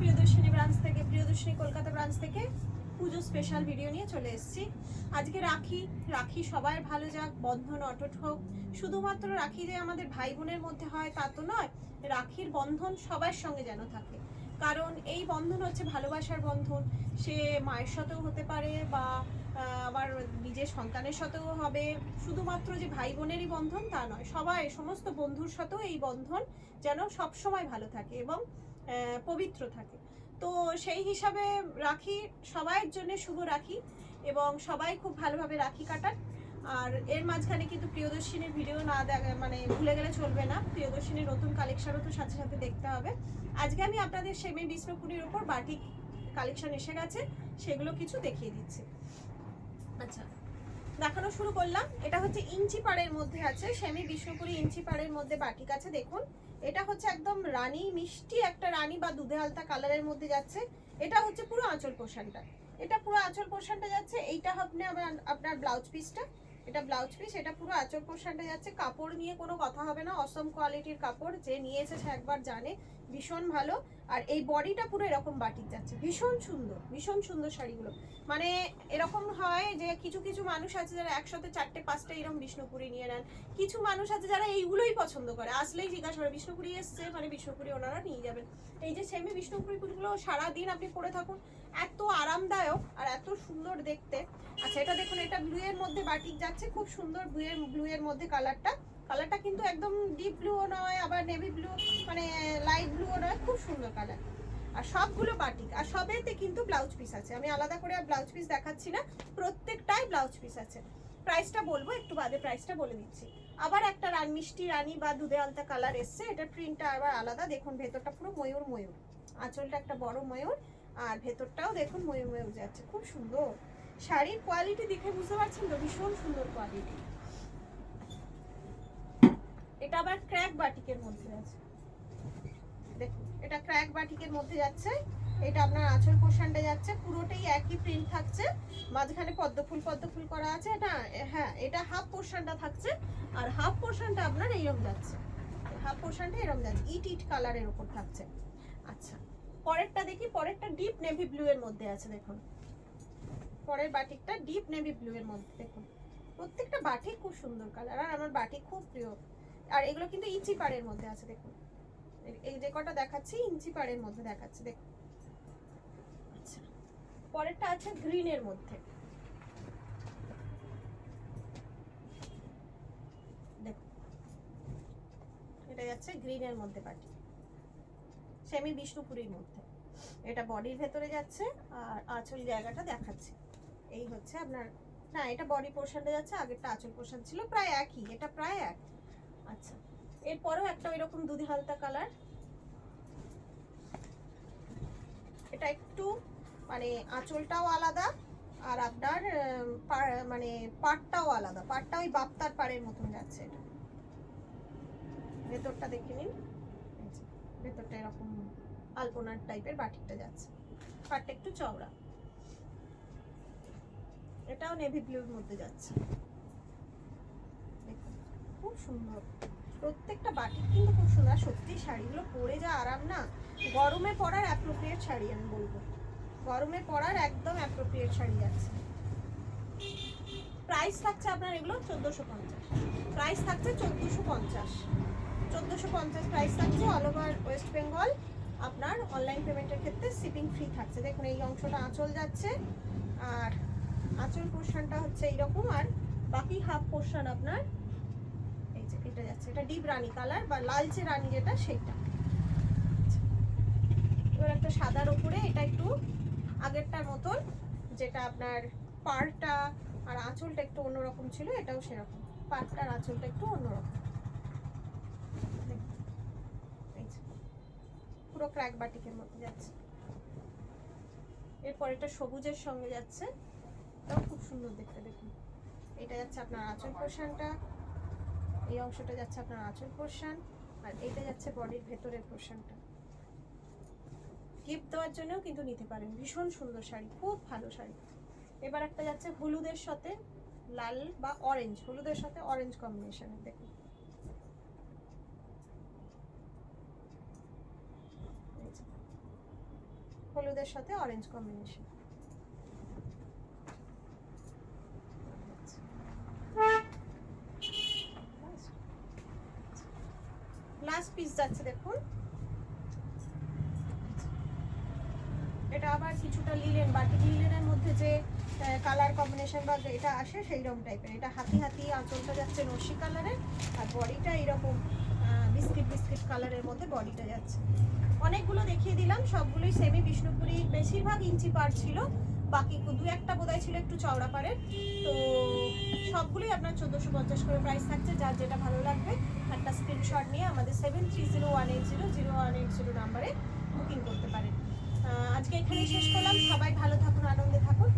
Priyadarshini branch থেকে, Priyadarshini Kolkata branch থেকে পুজো special video নিয়ে চলে এসেছি। আজকে রাখি সবাই ভালো যাক, বন্ধন অটুট হোক। শুধুমাত্র রাখি যে আমাদের ভাই বোনের মধ্যে হয় তা তো নয়, রাখির বন্ধন সবার সঙ্গে যেন থাকে। কারণ এই বন্ধন হচ্ছে ভালোবাসার বন্ধন। সে মায়ের সাথেও হতে পারে বা আবার নিজের সন্তানের সাথেও হবে। শুধুমাত্র যে ভাই বোনেরই বন্ধন তা নয়, সমস্ত বন্ধুর সাথেও এই বন্ধন যেন সবসময় ভালো থাকে এবং পবিত্র থাকে। তো সেই হিসাবে রাখি সবাইয়ের জন্য শুভ রাখি এবং সবাই খুব ভালোভাবে রাখি কাটান। আর এর মাঝখানে কিন্তু প্রিয়দর্শিনীর ভিডিও না মানে ভুলে গেলে চলবে না। প্রিয়দর্শিনীর নতুন কালেকশনও তো সাথে সাথে দেখতে হবে। আজকে আমি আপনাদের সেমি বিষ্ণুপুরীর উপর বাটিক কালেকশন এসে গেছে, সেগুলো কিছু দেখিয়ে দিচ্ছি। আচ্ছা, দেখানো শুরু করলাম। এটা হচ্ছে ইঞ্চি পাড়ের মধ্যে আছে, সেমি বিষ্ণুপুরি ইঞ্চি পাড়ের মধ্যে বাটিক আছে। দেখুন, এটা হচ্ছে একদম রানী, মিষ্টি একটা রানী বা দুধে আলতা কালারের মধ্যে যাচ্ছে। এটা হচ্ছে পুরো আঁচল পোর্শনটা, এটা পুরো আঁচল পোর্শনটা যাচ্ছে। এইটা আপনি আপনার ব্লাউজ পিসটা, এটা ব্লাউজ পিস, এটা পুরো আঁচল পোর্শনটা যাচ্ছে। কাপড় নিয়ে কোনো কথা হবে না, অসম কোয়ালিটির কাপড়, যে নিয়েছে সে একবার জানে, ভীষণ ভালো। আর এই বডিটা পুরো এরকম বাটিক যাচ্ছে, ভীষণ সুন্দর, ভীষণ সুন্দর শাড়িগুলো। মানে এরকম হয় যে কিছু কিছু মানুষ আছে যারা একসাথে 4-5টা এরকম বিষ্ণুপুরি নিয়ে নেন। কিছু মানুষ আছে যারা এইগুলোই পছন্দ করে, আসলেই জিজ্ঞাসা করে বিষ্ণুপুরি এসছে মানে বিষ্ণুপুরি ওনারা নিয়ে যাবেন। এই যে সেমি বিষ্ণুপুরিগুলো সারাদিন আপনি পরে থাকুন, এত আরামদায়ক আর এত সুন্দর দেখতে। আচ্ছা, এটা দেখুন, এটা ব্লু এর মধ্যে বাটিক যাচ্ছে, খুব সুন্দর ব্লু এর মধ্যে কালারটা কিন্তু একদম ডিপ ব্লুও নয়, আবার নেভি ব্লু মানে লাইট ব্লুও নয়, খুব সুন্দর কালার। আর সবগুলো বাটিক, আর সবেতে কিন্তু ব্লাউজ পিস আছে। আমি আলাদা করে আর ব্লাউজ পিস দেখাচ্ছি না, প্রত্যেকটাই ব্লাউজ পিস আছে। প্রাইসটা বলবো একটু বাদে, প্রাইসটা বলে দিচ্ছি। আবার একটা মিষ্টি রানী বা দুধে আলতা কালার এসছে, এটা প্রিন্টটা আবার আলাদা। দেখুন ভেতরটা পুরো ময়ূর, আঁচলটা একটা বড় ময়ূর, আর ভেতরটাও দেখুন ময়ূর যাচ্ছে, খুব সুন্দর। শাড়ির কোয়ালিটি দেখে বুঝতে পারছেন তো, ভীষণ সুন্দর কোয়ালিটি। এটা আবার ক্র্যাক বাটিকের মধ্যে আছে, দেখুন এটা ক্র্যাক বাটিকের মধ্যে যাচ্ছে। এটা আপনার আঁচল পোর্শনটা যাচ্ছে, পুরোটাই একই প্রিন্ট থাকছে, মাঝখানে পদ্ম ফুল করা আছে। এটা হ্যাঁ, এটা হাফ পোর্শনটা থাকছে, আর হাফ পোর্শনটা আপনার এইরকম যাচ্ছে, হাফ পোর্শনটা এরকম যাচ্ছে, ইট কালারের উপর থাকছে। আচ্ছা, পরেরটা দেখি। পরেরটা ডিপ নেভি ব্লু এর মধ্যে আছে। দেখুন পরের বাটিকটা ডিপ নেভি ব্লু এর মধ্যে। দেখুন প্রত্যেকটা বাটিক খুব সুন্দর কালার, আর আমার বাটিক খুব প্রিয়। আর এগুলো কিন্তু ইঞ্চি পাড়ের মধ্যে আছে। দেখুন এই যে কটা দেখাচ্ছি ইঞ্চি পাড়ের মধ্যে দেখাচ্ছি, দেখুন। আচ্ছা, পরেরটা আছে গ্রিনের মধ্যে। দেখুন এটা যাচ্ছে গ্রিনের মধ্যে বাটি, সেমি বিষ্ণুপুরীর মধ্যে। এটা বডির ভেতরে যাচ্ছে, আর আঁচল জায়গাটা দেখাচ্ছে। এই হচ্ছে আপনার, না এটা বডি পোর্শনটা যাচ্ছে, আগেরটা আঁচল পোর্শন ছিল, প্রায় একই, এটা প্রায় এক। আচ্ছা, এরপরেও একটা ওইরকম দুধে হালতা কালার। এটা একটু মানে আঁচলটাও আলাদা, আর আপনার মানে পাটটাও আলাদা, পাটটা ওই বাপ্তার পাড়ের মতন যাচ্ছে। এটা ভেতরটা দেখে নিন, ভেতরটা এরকম আলপনার টাইপের বাটিকটা যাচ্ছে, পাটটা একটু চওড়া। এটাও নেভি ব্লুর মধ্যে যাচ্ছে, দেখুন খুব সুন্দর। প্রত্যেকটা বাটিক কিন্তু খুব সুন্দর। সত্যি শাড়িগুলো পরে যা আরাম না, গরমে পরার অ্যাপ্রোপ্রিয়েট শাড়ি আমি বলবো, গরমে পরার একদম অ্যাপ্রোপ্রিয়েট শাড়ি যাচ্ছে। প্রাইস থাকছে আপনার এগুলো 1450, প্রাইস থাকছে 1450 প্রাইস থাকছে। অল ওভার ওয়েস্ট বেঙ্গল আপনার অনলাইন পেমেন্টের ক্ষেত্রে শিপিং ফ্রি থাকছে। দেখুন এই অংশটা আঁচল যাচ্ছে, আর আঁচল পোর্শনটা হচ্ছে এইরকম, আর বাকি হাফ পোর্শন আপনার এই যে এটা যাচ্ছে। এটা ডিপ রানী কালার বা লালচে রানী যেটা, সেইটা। এবার একটা সাদার উপরে, এটা একটু আগেরটার মতন, যেটা আপনার পাড়টা আর আঁচলটা একটু অন্যরকম ছিল, এটাও সেরকম, পাড়টা আর আঁচলটা একটু অন্যরকম। পুরো ক্র্যাক বাটিকের মধ্যে যাচ্ছে। এরপর এটা সবুজের সঙ্গে যাচ্ছে, এটাও খুব সুন্দর দেখতে। দেখুন এটা যাচ্ছে আপনার আঁচল পোর্শনটা, এই অংশটা যাচ্ছে আপনার আঁচল পোর্শন, আর এটা যাচ্ছে বডির ভেতরের পোর্শনটা। গিফট দেওয়ার জন্যও কিন্তু নিতে পারেন, ভীষণ সুন্দর শাড়ি, খুব ভালো শাড়ি। এবার একটা যাচ্ছে হলুদের সাথে লাল বা অরেঞ্জ, হলুদের সাথে অরেঞ্জ কম্বিনেশন। দেখুন হলুদের সাথে অরেঞ্জ কম্বিনেশন। লাস্ট পিস যাচ্ছে দেখুন, এটা আবার কিছুটা লিলেন, বাটিক লিলেনের মধ্যে যে কালার কম্বিনেশন বা এটা আসে সেই রকম টাইপের। এটা হাতি হাতি, আঁচলটা যাচ্ছে নস্যি কালারের, আর বডিটা এরকম বিস্কিট বিস্কিট কালারের মধ্যে বডিটা যাচ্ছে। অনেকগুলো দেখিয়ে দিলাম, সবগুলোই সেমি বিষ্ণুপুরি, বেশিরভাগ ইঞ্চি পার ছিল, বাকি দু একটা বোধহয় ছিল একটু চওড়া পাড়ের। তো সবগুলোই আপনার 1450 করে প্রাইস থাকছে। যার যেটা ভালো লাগবে একটা স্ক্রিনশট নিয়ে আমাদের 7301800180 নাম্বারে বুকিং করতে পারেন। আজকে এখানেই শেষ করলাম। সবাই ভালো থাকুন, আনন্দে থাকুন।